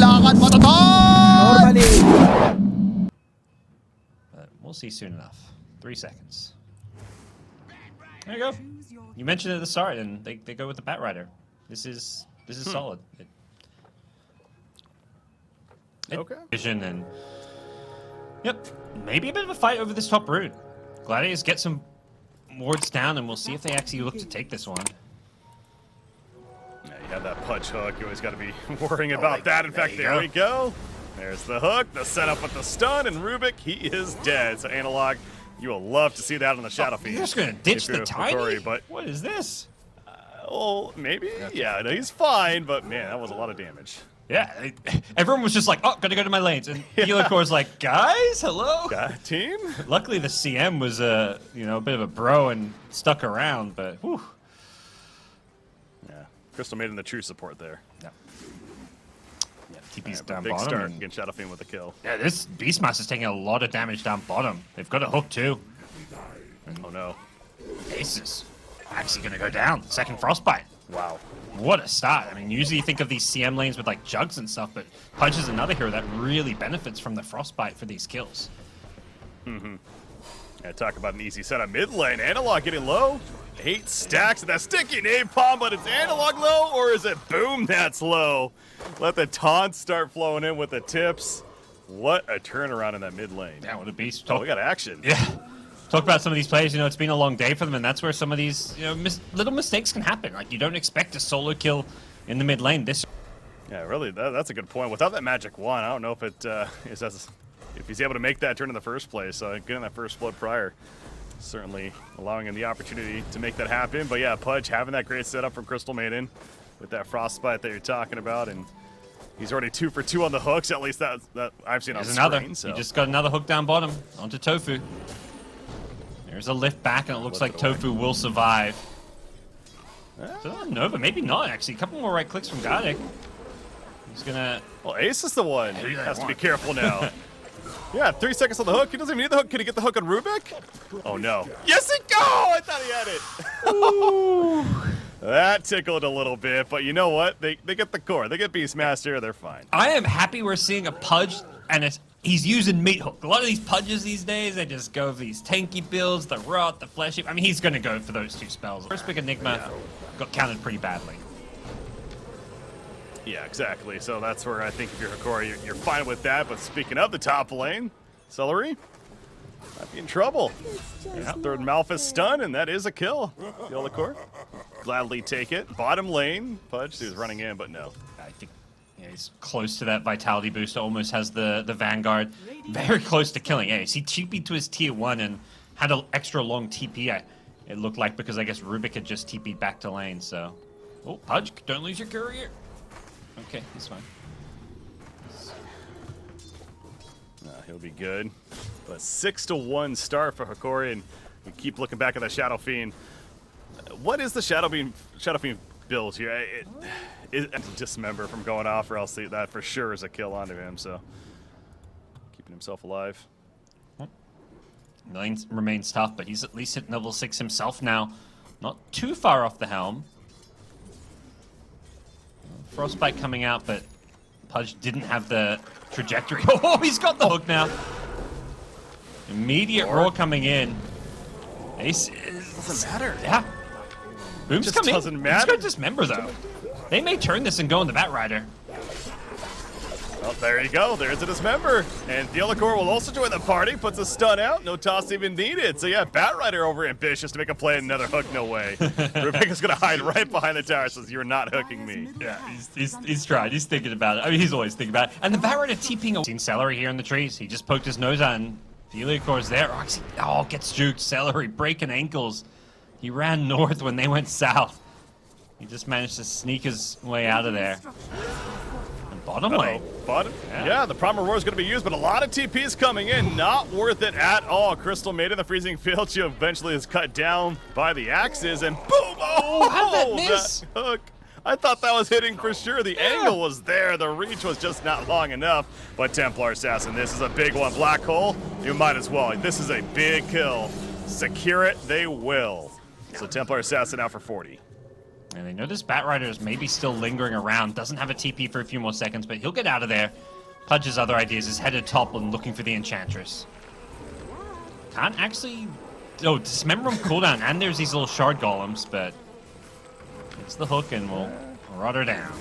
lakad matatag! Normally. We'll see soon enough. 3 seconds. There you go. You mentioned it at the start, and they go with the Bat Rider. This is solid. Okay. Vision and yep, maybe a bit of a fight over this top rune. Gladiators get some wards down, and we'll see if they actually look to take this one. Yeah, you have that punch hook. You always got to be worrying about that. In fact, there we go. There's the hook, the setup with the stun, and Rubik, he is dead. So Analog, you will love to see that on the Shadow Fiend. You're just gonna ditch the tiny? Hokori, but what is this? Oh, maybe. Yeah, no, he's fine, but man, that was a lot of damage. Yeah, everyone was just like, oh, gotta go to my lanes. And Helicor's like, guys, hello? Team? Luckily, the CM was a bit of a bro and stuck around, but whew. Yeah, Crystal made him the true support there. Yeah. TP's Yeah, down big bottom. start against Shadow Fiend with a kill. Yeah, this Beastmaster's taking a lot of damage down bottom. They've got a hook too. Oh no. Ace is actually gonna go down. Second Frostbite. Wow. What a start. I mean, usually you think of these CM lanes with like Jugs and stuff, but Pudge is another hero that really benefits from the Frostbite for these kills. Yeah, talk about an easy setup mid lane. Analog getting low. 8 stacks of that sticky napalm, but it's Analog low, or is it Boom that's low? Let the taunts start flowing in with the tips. What a turnaround in that mid lane. Yeah, what a beast. Oh, we got action. Yeah. Talk about some of these players, it's been a long day for them, and that's where some of these, little mistakes can happen. Like, you don't expect a solo kill in the mid lane this. Yeah, really, that's a good point. Without that magic wand, I don't know if it if he's able to make that turn in the first place. Getting that first blood prior, certainly allowing him the opportunity to make that happen. But yeah, Pudge having that great setup from Crystal Maiden with that Frostbite that you're talking about, and he's already 2 for 2 on the hooks. At least that I've seen on screen. So. He just got another hook down bottom onto Tofu. There's a lift back, and it looks like Tofu will survive. So, no, but maybe not, actually. A couple more right clicks from Gardic. He's gonna... Well, Ace is the one. He has to be careful now. Yeah, 3 seconds on the hook. He doesn't even need the hook. Can he get the hook on Rubik? Oh, no. Yes, it go! I thought he had it. That tickled a little bit, but you know what? They get the core. They get Beastmaster. They're fine. I am happy we're seeing a Pudge, and he's using Meat Hook. A lot of these Pudges these days, they just go for these tanky builds, the Rot, the Fleshy. I mean, he's going to go for those 2 spells. First pick Enigma got counted pretty badly. Yeah, exactly. So that's where I think if you're Hokori, you're fine with that. But speaking of the top lane, Celery might be in trouble. Yeah, third Malphus stun, and that is a kill. Helicore gladly take it. Bottom lane, Pudge, he was running in, but no. I think he's close to that Vitality boost. Almost has the Vanguard. Very close to killing Ace. He TP'd to his tier 1 and had an extra long TP, it looked like, because I guess Rubik had just TP'd back to lane, so... Oh, Pudge, don't lose your courier. Okay, he's fine. He'll be good. But 6-1 start for Hokori, and we keep looking back at that Shadow Fiend. What is the Shadow Fiend build here? It dismember from going off, or else that for sure is a kill onto him. So keeping himself alive. Lane remains tough, but he's at least hit level 6 himself now. Not too far off the helm. Frostbite coming out, but Pudge didn't have the trajectory. Oh, he's got the hook now. Immediate roar coming in. Ace Doesn't matter. Yeah. Boom's Just coming. doesn't matter. He's got Dismember though. They may turn this and go on the Bat Rider. Well, there you go. There's a Dismember. And Helicore will also join the party. Puts a stun out. No toss even needed. So yeah, Bat Rider over ambitious to make a play. Another hook. No way. Rubik is going to hide right behind the tower. Says, you're not hooking me. Yeah, he's tried. He's thinking about it. I mean, he's always thinking about it. And the Bat Rider TPing. Seen Celery here in the trees. He just poked his nose out, and Helicore's there. Oh, gets juked. Celery breaking ankles. He ran north when they went south. He just managed to sneak his way out of there. And bottom lane. Bottom? Yeah, the Primal Roar is going to be used, but a lot of TPs coming in. Not worth it at all. Crystal Maiden, the freezing field. She eventually is cut down by the axes, and boom! Oh, how did that miss? That hook. I thought that was hitting for sure. The angle was there. The reach was just not long enough. But Templar Assassin, this is a big one. Black Hole, you might as well. This is a big kill. Secure it, they will. So Templar Assassin out for 40. And they know this Batrider is maybe still lingering around. Doesn't have a TP for a few more seconds, but he'll get out of there. Pudge's other ideas is headed top and looking for the Enchantress. Can't actually... Oh, Dismember him cooldown, and there's these little shard golems, but... It's the hook and we'll rot her down.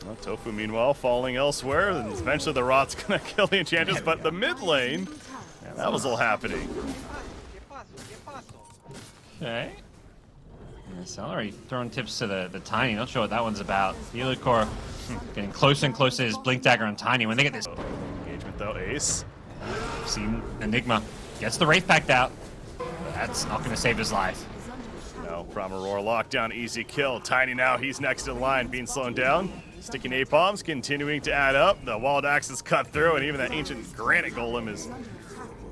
Well, Tofu, meanwhile, falling elsewhere, and eventually the rot's gonna kill the Enchantress, but the mid lane, yeah, that was all happening. Okay. Yeah, Celery throwing tips to the Tiny. Not sure what that one's about. Helicore getting closer and closer to his Blink Dagger on Tiny. When they get this Engagement though, Ace. seen Enigma gets the Wraith Pact out. But that's not going to save his life. No, Primal Roar lockdown, easy kill. Tiny now, he's next in line, being slowed down. Sticky napalms continuing to add up. The Wild Axe is cut through, and even that ancient Granite Golem is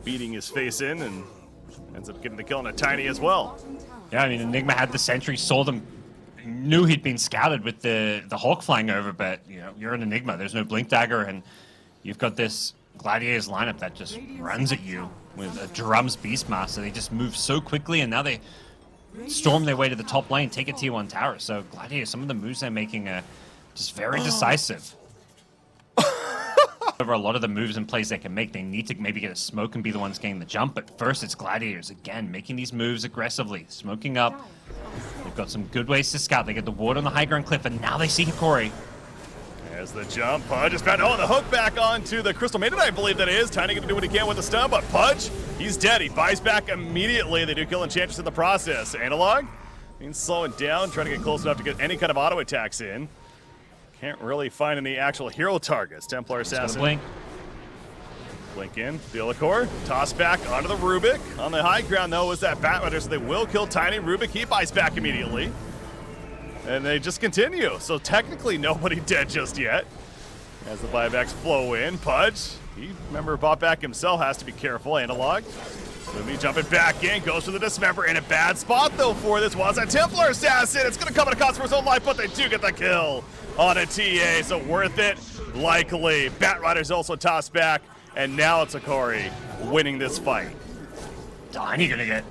beating his face in and ends up getting the kill on a Tiny as well. Yeah, I mean, Enigma had the sentry, saw them, knew he'd been scouted with the Hawk flying over, but, you know, you're an Enigma. There's no Blink Dagger, and you've got this Gladiators lineup that just runs at you with a Drums Beastmaster. They just move so quickly, and now they storm their way to the top lane, take a tier 1 tower. So Gladiators, some of the moves they're making are just very decisive. Over a lot of the moves and plays they can make, they need to maybe get a smoke and be the ones getting the jump, but first it's Gladiators again making these moves aggressively, smoking up. They've got some good ways to scout. They get the ward on the high ground cliff, and now they see Hokori. There's the jump. Pudge is found. Oh, the hook back onto the Crystal Maiden, I believe that is. Tiny gonna do what he can with the stun, but Pudge, he's dead. He buys back immediately. They do kill Enchantress in the process. Analog means slowing down, trying to get close enough to get any kind of auto attacks in. Can't really find any actual hero targets. Templar Assassin. Blink. Blink in. BO2, toss back onto the Rubik. On the high ground, though, is that Batrider, so they will kill Tiny. Rubik, he buys back immediately. And they just continue. So technically nobody dead just yet. As the buybacks flow in. Pudge, he, remember, bought back himself, has to be careful. Analog. Lumi jumping back in, goes for the Dismember. In a bad spot, though, for this was a Templar Assassin. It's going to come at a cost for his own life, but they do get the kill on a TA, so worth it, likely. Batrider's also tossed back, and now it's Hokori winning this fight. Tiny gonna get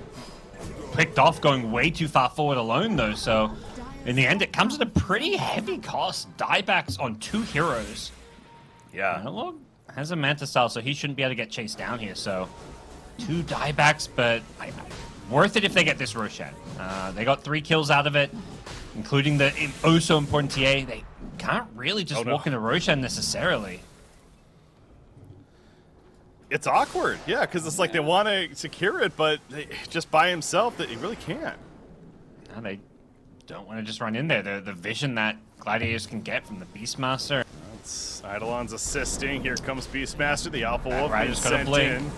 picked off going way too far forward alone, though, so in the end it comes at a pretty heavy cost. Diebacks on 2 heroes. Yeah. Analog has a Manta style, so he shouldn't be able to get chased down here, so 2 diebacks, but worth it if they get this Roshan. They got 3 kills out of it, including the oh so important TA. They can't really just walk into Roshan necessarily. It's awkward, yeah, because it's like they want to secure it, but just by himself, that he really can't. No, they don't want to just run in there. The vision that Gladiators can get from the Beastmaster. That's Eidolon's assisting. Here comes Beastmaster, the Alpha Wolf being Rider's got a sent blink. in.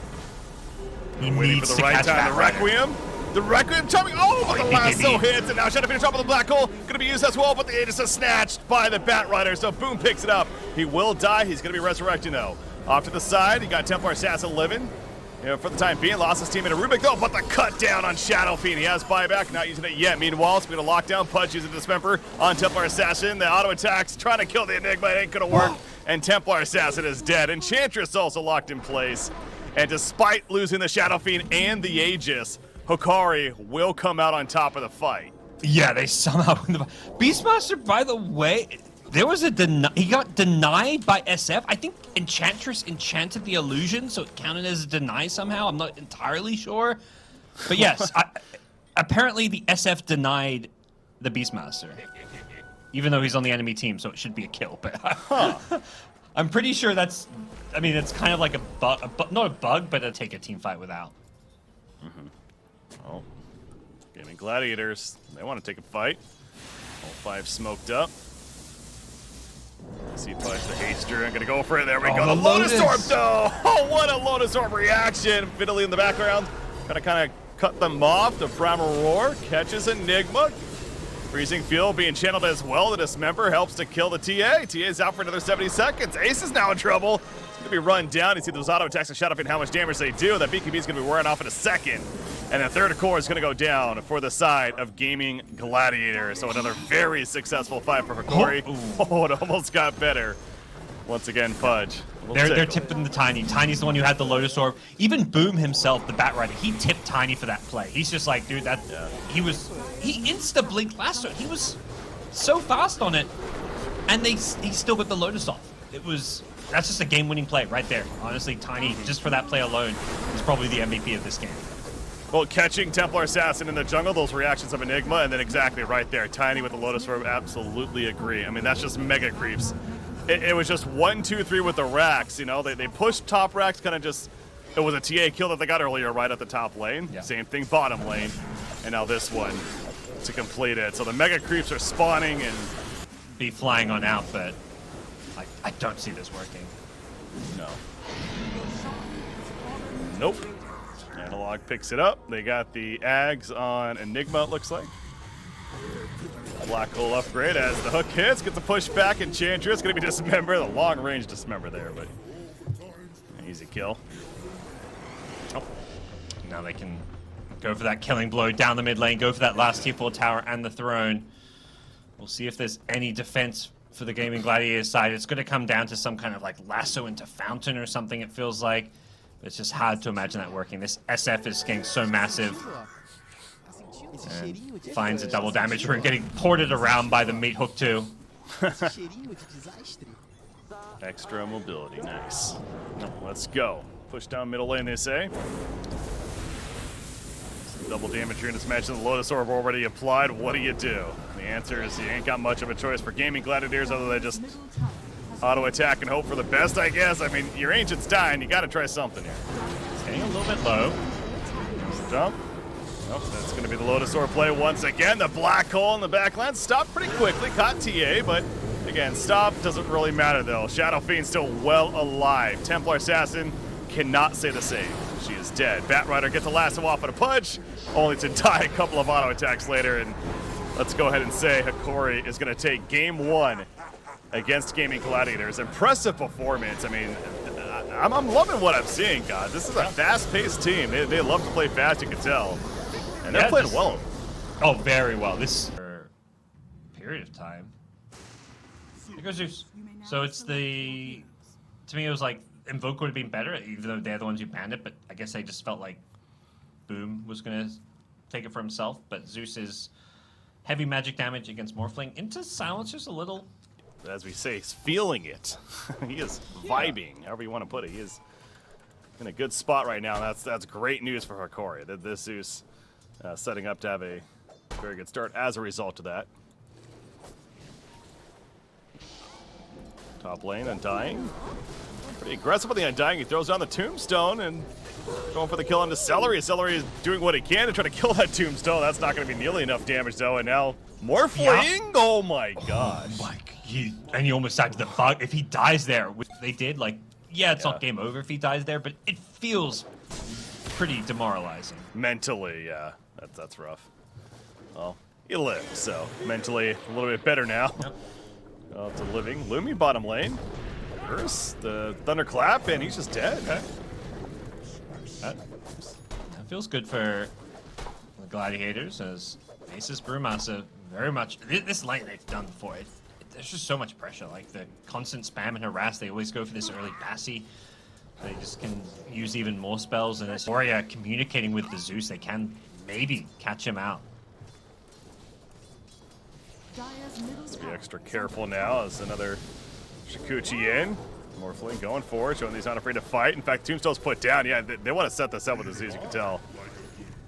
He Waiting needs for the to right catch time. that The Rider. Requiem. The Requiem coming. Oh, but the lasso BKB. hits, and now trying to finish off with the Black Hole. Going to be used as well, but the Aegis is snatched by the Batrider, so Boom picks it up. He will die. He's going to be resurrecting, though. Off to the side, he got Templar Assassin living. You know, for the time being, lost his team in a Rubik, though, but the cut down on Shadow Fiend. He has buyback, not using it yet. Meanwhile, it's going to lock down. Pudge using the Dismember on Templar Assassin. The auto attacks, trying to kill the Enigma. It ain't going to work. And Templar Assassin is dead. Enchantress also locked in place. And despite losing the Shadow Fiend and the Aegis, Hokori will come out on top of the fight. Yeah, they somehow win the Beastmaster, by the way, there was he got denied by SF. I think Enchantress enchanted the illusion, so it counted as a deny somehow. I'm not entirely sure. But yes, apparently the SF denied the Beastmaster. Even though he's on the enemy team, so it should be a kill. But I'm pretty sure that's, I mean, it's kind of like a bug, not a bug, but it'll take a team fight without. Oh, Gaimin Gladiators, they want to take a fight. All 5 smoked up. See Pudge, the Haster, I'm gonna go for it. There we go. The Lotus Orb, though. Oh, what a Lotus Orb reaction. Fiddly in the background. Gonna kind of cut them off. The Primal Roar catches Enigma. Freezing Field being channeled as well. The Dismember helps to kill the TA. TA is out for another 70 seconds. Ace is now in trouble. It's going to be run down. You see those auto attacks and Shadow Fiend, how much damage they do. That BKB is going to be wearing off in a second. And the third core is going to go down for the side of Gaimin Gladiators. So another very successful fight for Hokori. Oh, it almost got better. Once again, Pudge. They're tipping the Tiny. Tiny's the one who had the Lotus Orb. Even Boom himself, the Bat Rider, he tipped Tiny for that play. He's just like, dude, he insta-blinked last turn. He was so fast on it, and he still got the Lotus off. That's just a game-winning play right there. Honestly, Tiny, just for that play alone, is probably the MVP of this game. Well, catching Templar Assassin in the jungle, those reactions of Enigma, and then exactly right there, Tiny with the Lotus Orb, absolutely agree. I mean, that's just mega creeps. It was just 1, 2, 3 with the racks, you know? They pushed top racks, kind of just, it was a TA kill that they got earlier right at the top lane. Yeah. Same thing, bottom lane. And now this one to complete it. So the mega creeps are spawning and... be flying on out, but I don't see this working. No. Nope. Analog picks it up. They got the Ags on Enigma, it looks like. Black hole upgrade as the hook hits, gets the push back, and Enchantress going to be Dismember. The long range Dismember there, but easy kill. Oh. Now they can go for that killing blow down the mid lane, go for that last tier 4 tower and the throne. We'll see if there's any defense for the Gaimin Gladiators side. It's going to come down to some kind of like lasso into fountain or something, it feels like. It's just hard to imagine that working. This SF is getting so massive. And finds a double damage for getting ported around by the meat hook too. Extra mobility, nice. Let's go. Push down middle lane, they say. Some double damage here in this match. The Lotus Orb already applied. What do you do? The answer is you ain't got much of a choice for Gaimin Gladiators other than just auto attack and hope for the best, I guess. I mean, your Ancient's dying. You got to try something here. It's getting a little bit low. Dump. Oh, that's going to be the Lotus Orb play once again. The black hole in the backline stopped pretty quickly. Caught TA, but again, stop doesn't really matter though. Shadow Fiend still well alive. Templar Assassin cannot say the same. She is dead. Bat Rider gets the lasso off at a Pudge, only to die a couple of auto attacks later. And let's go ahead and say Hokori is going to take game 1 against Gaimin Gladiators. Impressive performance. I mean, I'm loving what I'm seeing, guys. This is a fast-paced team. They love to play fast, you can tell. And they're playing well. Oh, very well. This period of time. Here goes Zeus. So it's the... To me, it was like Invoke would have been better, even though they're the ones who banned it, but I guess they just felt like Boom was going to take it for himself. But Zeus is heavy magic damage against Morphling into silencers a little. As we say, he's feeling it. He is vibing, however you want to put it. He is in a good spot right now. That's great news for Hokori. That this Zeus setting up to have a very good start as a result of that. Top lane, Undying. Pretty aggressive with the Undying. He throws down the Tombstone and going for the kill onto Celery. Celery is doing what he can to try to kill that Tombstone. That's not going to be nearly enough damage though. And now Morphling. Yeah. Oh my gosh. Oh my, and he almost died to the bug. If he dies there, which they did, like, yeah, it's not game over if he dies there, but it feels pretty demoralizing. Mentally, yeah. That's rough. Well, he lived, so mentally a little bit better now. Yep. To living. Lumi bottom lane. Curse, the Thunderclap, and he's just dead. Okay. That feels good for the Gladiators, as Aces Brewmaster very much... This lane they've done before, there's just so much pressure. Like, the constant spam and harass, they always go for this early passy. They just can use even more spells, and this Warrior communicating with the Zeus, they can maybe catch him out. Let's be extra careful now as another Shukuchi in. Morphling going forward, showing he's not afraid to fight. In fact, Tombstone's put down. Yeah, they want to set this up with the Zeus, you can tell.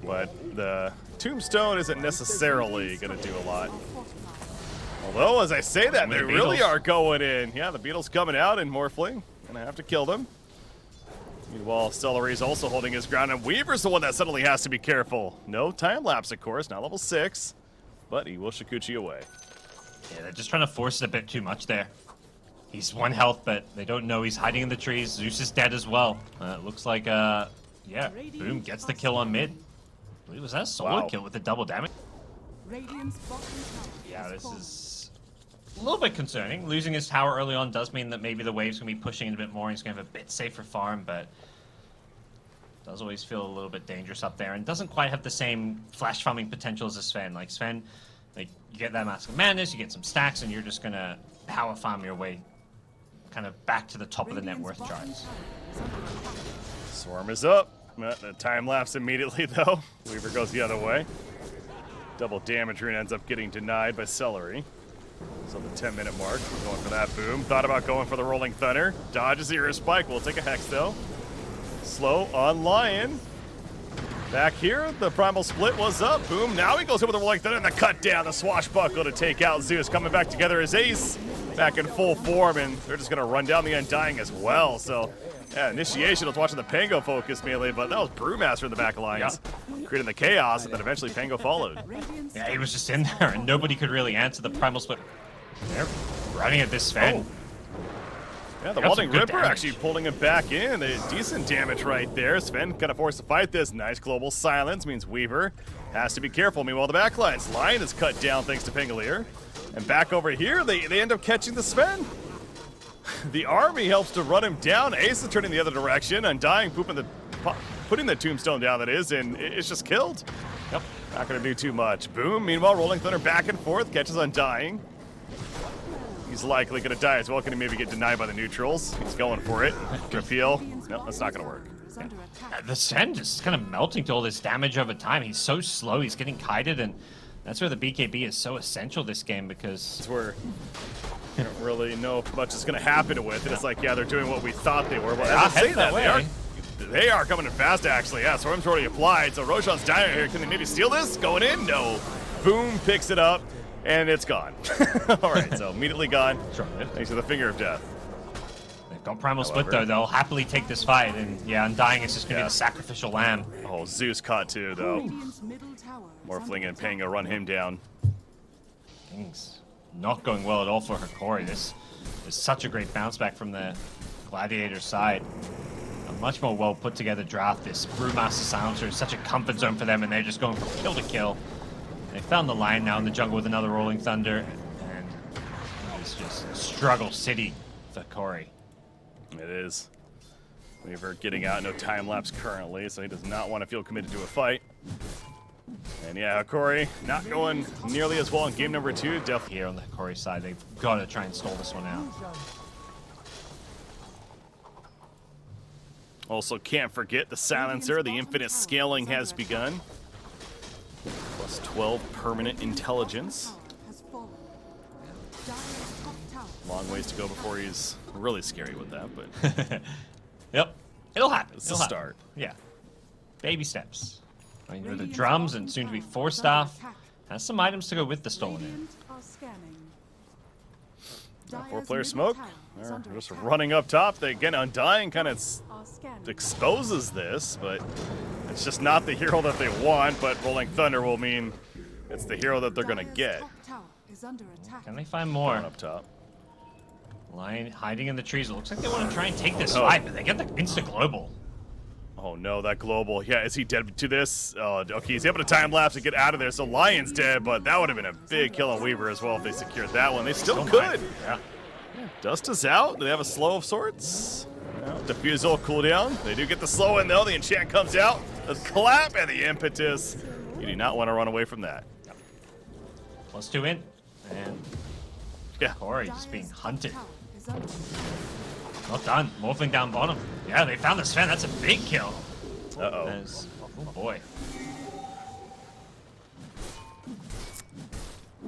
But the Tombstone isn't necessarily going to do a lot. Although, as I say that, they really are going in. Yeah, the Beetle's coming out, and Morphling going to have to kill them. Meanwhile, Celery's also holding his ground, and Weaver's the one that suddenly has to be careful. No time lapse, of course, not level 6, but he will Shukuchi away. Yeah, they're just trying to force it a bit too much there. He's 1 health, but they don't know he's hiding in the trees. Zeus is dead as well. It looks like, yeah, Boom gets the kill on mid. I believe was that a solo kill with the double damage? Yeah, this is a little bit concerning. Losing his tower early on does mean that maybe the wave's going to be pushing in a bit more. He's going to have a bit safer farm, but does always feel a little bit dangerous up there and doesn't quite have the same flash farming potential as a Sven. Like Sven, like, you get that Mask of Madness, you get some stacks, and you're just going to power farm your way kind of back to the top of the net worth charts. Swarm is up. The time lapse immediately, though. Weaver goes the other way. Double damage rune ends up getting denied by Celery. So the 10-minute mark, going for that boom. Thought about going for the Rolling Thunder. Dodges the Earth Spike. We'll take a Hex, though. Slow on Lion. Back here, the Primal Split was up. Boom. Now he goes over the Rolling Thunder and the cut down. The Swashbuckle to take out Zeus. Coming back together as Ace. Back in full form, and they're just going to run down the Undying as well. So, yeah, initiation was watching the Pango focus melee, but that was Brewmaster in the back lines. Yeah. Creating the chaos, and then eventually Pango followed. Yeah, he was just in there, and nobody could really answer the Primal Split. They're running at this Sven. Oh. Yeah, the Walding Ripper actually pulling it back in. Decent damage right there. Sven kind of forced to fight this. Nice global silence means Weaver has to be careful. Meanwhile, the backlines. Lion is cut down thanks to Pangolier. And back over here, they end up catching the Sven. The army helps to run him down. Ace is turning the other direction. Undying putting the tombstone down, that is, and it's just killed. Yep. Not going to do too much. Boom. Meanwhile, Rolling Thunder back and forth. Catches Undying. He's likely going to die as well. Can he maybe get denied by the neutrals? He's going for it. Repeal. No, that's not going to work. Yeah. The Sven just kind of melting to all this damage over time. He's so slow. He's getting kited, and that's where the BKB is so essential this game, because it's where you don't really know if much is going to happen with it. It's like, yeah, they're doing what we thought they were. Well, as I say that, they are coming in fast, actually. Yeah, Swarm's already applied, so Roshan's dying here. Can they maybe steal this? Going in? No. Boom, picks it up, and it's gone. All right, so immediately gone. Thanks to the Finger of Death. They've got Primal Split, though. They'll happily take this fight, and yeah, Undying is just going to be the sacrificial lamb. Oh, Zeus caught too, though. Morphling and Pango run him down. Things not going well at all for Hokori. This is such a great bounce back from the Gladiator side. A much more well put together draft. This Brewmaster Silencer is such a comfort zone for them, and they're just going from kill to kill. They found the Lion now in the jungle with another Rolling Thunder, and it's just struggle city for Hokori. It is. Weaver getting out, no time lapse currently, so he does not want to feel committed to a fight. And yeah, Hokori not going nearly as well in game number 2. Definitely here on the Hokori side, they've got to try and stall this one out. Also, can't forget the Silencer. The infinite scaling has begun. Plus 12 permanent intelligence. Long ways to go before he's really scary with that, but yep, it'll happen. It's a start. Yeah, baby steps. I mean, with the drums and soon to be 4-staff, has some items to go with the stolen in. 4-player smoke. They're just running up top. They again, Undying kind of exposes this, but it's just not the hero that they want. But Rolling Thunder will mean it's the hero that they're gonna get. Can they find more? Up top. Lion hiding in the trees. It looks like they want to try and take this fight, but they get the insta global. Oh no, that global. Yeah, is he dead to this? Okay, he's able to time lapse to get out of there. So Lion's dead, but that would have been a big kill on Weaver as well if they secured that one. They still could. Yeah. Dust is out. Do they have a slow of sorts? No. Diffusal cooldown. They do get the slow in though. The enchant comes out. The clap and the impetus. You do not want to run away from that. Yep. +2 in. And yeah, Corey just being hunted. Not done. Morphling down bottom. Yeah, they found the Sven. That's a big kill. Uh-oh. Oh boy.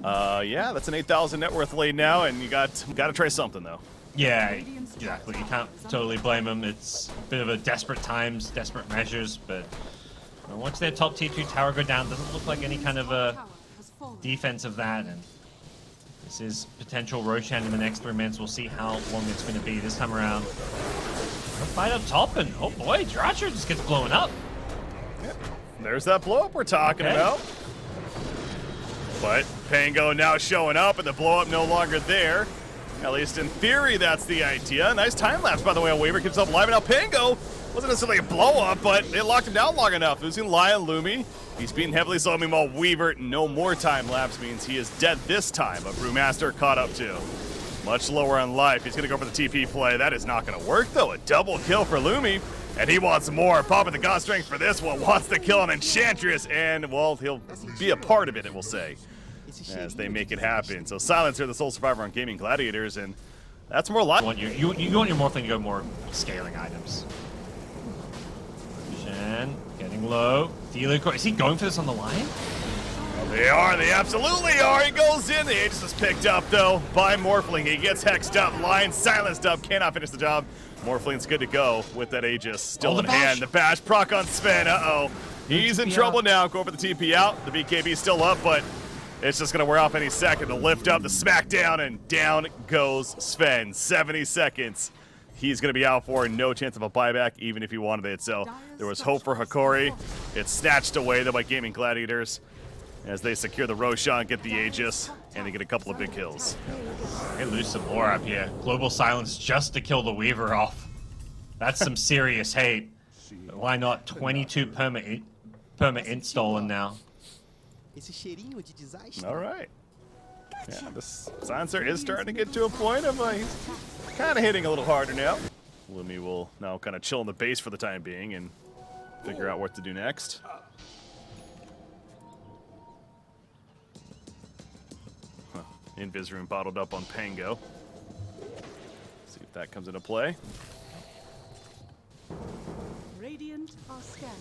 Yeah, that's an 8,000 net worth lead now, and you got to try something though. Yeah, exactly. You can't totally blame them. It's a bit of a desperate times, desperate measures, but once their top tier 2 tower go down, doesn't look like any kind of a defense of that, and this is potential Roshan in the next 3 minutes. We'll see how long it's going to be this time around. A fight up top, and oh boy, Dracher just gets blown up. Yep. There's that blow up we're talking about. But Pango now showing up, and the blow up no longer there. At least in theory, that's the idea. Nice time lapse, by the way, on Weaver. Keeps himself alive, and now Pango wasn't necessarily a blow up, but they locked him down long enough. Losing Lion Lumi. He's being heavily slow. Meanwhile, Weaver, no more time lapse means he is dead this time. But Brewmaster caught up too. Much lower on life. He's going to go for the TP play. That is not going to work, though. A double kill for Lumi. And he wants more. Popping the God Strength for this one. Wants to kill an Enchantress. And, well, he'll be a part of it, we'll say, as they make it happen. So Silencer, the sole survivor on Gaimin Gladiators. And That's more like. You want your Morphling to go more scaling items. Shen getting low. Is he going for this on the line? They are. They absolutely are. He goes in. The Aegis is picked up, though, by Morphling. He gets hexed up. Lion silenced up. Cannot finish the job. Morphling's good to go with that Aegis still in hand. The bash proc on Sven. Uh-oh. He's in trouble now. Go for the TP out. The BKB's still up, but it's just going to wear off any second. The lift up, the smackdown, and down goes Sven. 70 seconds. He's going to be out for no chance of a buyback, even if he wanted it. So there was hope for Hokori. It's snatched away, though, by Gaimin Gladiators as they secure the Roshan, get the Aegis, and they get a couple of big kills. They lose some more up here. Global Silence just to kill the Weaver off. That's some serious hate. Why not 22 perma-int stolen now? All right. Yeah, this Silencer is starting to get to a point of he's kind of hitting a little harder now. Lumi will now kind of chill in the base for the time being and figure out what to do next. Invis room bottled up on Pango. See if that comes into play. Radiant are scanning.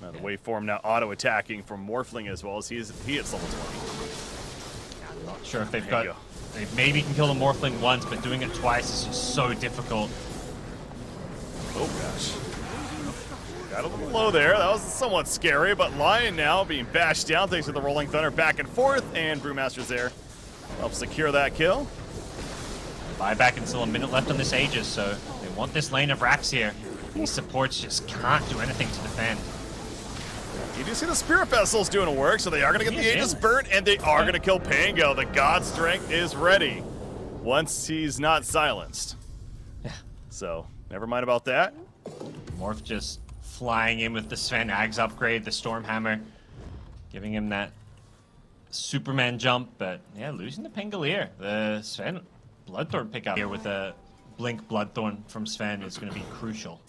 The waveform now auto-attacking from Morphling as well as he hits level 20. I'm not sure if they've got... They maybe can kill the Morphling once, but doing it twice is just so difficult. Oh gosh. Got a little low there. That was somewhat scary, but Lion now being bashed down thanks to the Rolling Thunder back and forth, and Brewmaster's there. Helps secure that kill. Buyback and still a minute left on this Aegis, so they want this lane of racks here. These supports just can't do anything to defend. You do see the Spirit Vessels doing work, so they are going to get the Aegis burnt, and they are going to kill Pango. The God Strength is ready once he's not silenced. Yeah. So, never mind about that. Morph just flying in with the Sven Ags upgrade, the Stormhammer, giving him that Superman jump, but yeah, losing the Pangolier. The Sven Bloodthorn pickup here with a Blink Bloodthorn from Sven is going to be crucial.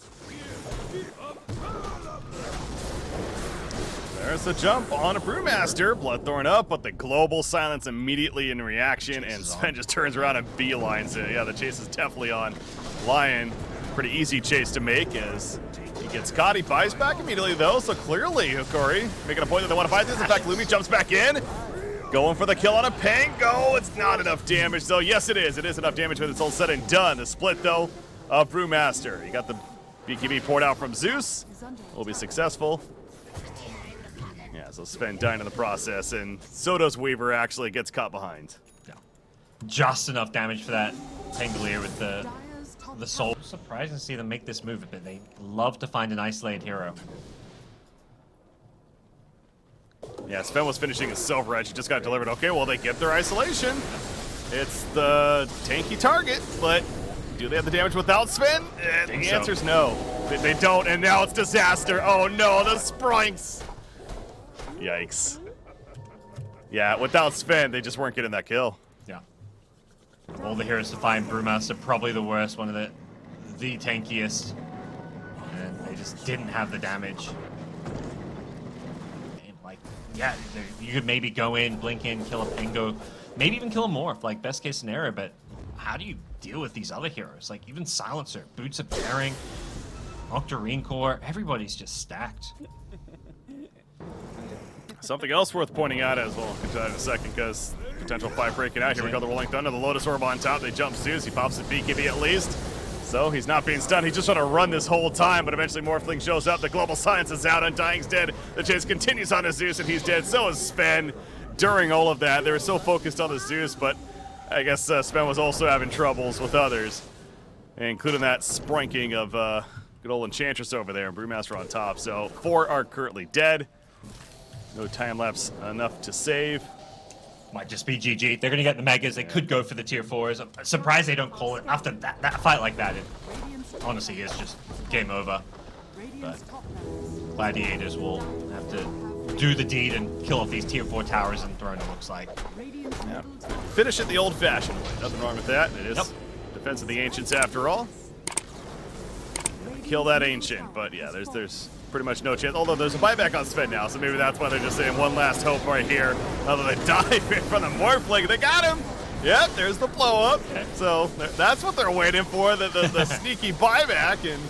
There's the jump on a Brewmaster. Bloodthorn up, but the global silence immediately in reaction, and Sven just turns around and beelines it. Yeah, the chase is definitely on. Lion, pretty easy chase to make as he gets caught. He buys back immediately, though, so clearly Hokori making a point that they want to fight this. In fact, Lumi jumps back in. Going for the kill on a Pango. It's not enough damage, though. Yes, it is. It is enough damage when it's all said and done. The split, though, of Brewmaster. He got the BKB poured out from Zeus. Will be successful. Yeah, so Sven dying in the process, and so does Weaver actually gets caught behind. Yeah. Just enough damage for that Pangolier with the soul. Surprised to see them make this move, but they love to find an isolated hero. Yeah, Sven was finishing his Silver Edge. He just got delivered. Okay, well, they get their isolation. It's the tanky target, but do they have the damage without Sven? The answer's no. They don't, and now it's disaster. Oh no, the Sprinks. Yikes. Yeah, without Sven, they just weren't getting that kill. Yeah. All the heroes to find Brewmaster, probably the worst, one of the tankiest. And they just didn't have the damage. And like, yeah, you could maybe go in, blink in, kill a Pango, maybe even kill a Morph, like best case scenario, but how do you deal with these other heroes? Like even Silencer, Boots of Bearing, Octarine Core, everybody's just stacked. Something else worth pointing out as well. I'll get to that in a second because potential fight breaking out. Here we go, the Rolling Thunder, the Lotus Orb on top. They jump Zeus. He pops the BKB at least. So he's not being stunned. He's just trying to run this whole time, but eventually Morphling shows up. The Global Silence is out. Undying's dead. The chase continues on to Zeus, and he's dead. So is Sven. During all of that, they were so focused on the Zeus, but I guess Sven was also having troubles with others, including that sprinking of good old Enchantress over there and Brewmaster on top. So 4 are currently dead. No time lapse enough to save. Might just be GG. They're going to get the Megas. They could go for the tier 4s. I'm surprised they don't call it after that fight like that. It honestly is just game over. But Gladiators will have to do the deed and kill off these tier 4 towers and throne, it looks like. Yeah. Finish it the old-fashioned way. Nothing wrong with that. It is defense of the Ancients after all. Kill that Ancient, but yeah, there's pretty much no chance. Although there's a buyback on Sven now, so maybe that's why they're just saying one last hope right here. Other than dive in from the Morphling. They got him! Yep, there's the blow up. So that's what they're waiting for, the sneaky buyback, and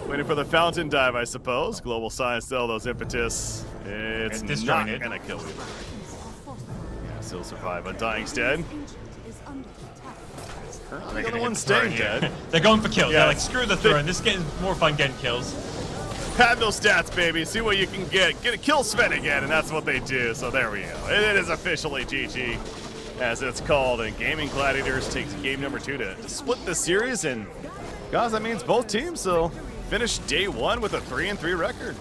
waiting for the fountain dive, I suppose. Global Science still, those impetus. It's not disjointed. gonna kill you. Yeah, still survive. Undying dead. Currently the other one's staying dead. They're going for kills. Yeah. They're like, screw the throne. This is more fun getting kills. Pad those stats, baby. See what you can get. Get a kill Sven again, and that's what they do. So there we go. It is officially GG, as it's called. And Gaimin Gladiators takes game number 2 to split the series. And guys, that means both teams will finish day 1 with a 3-3 record.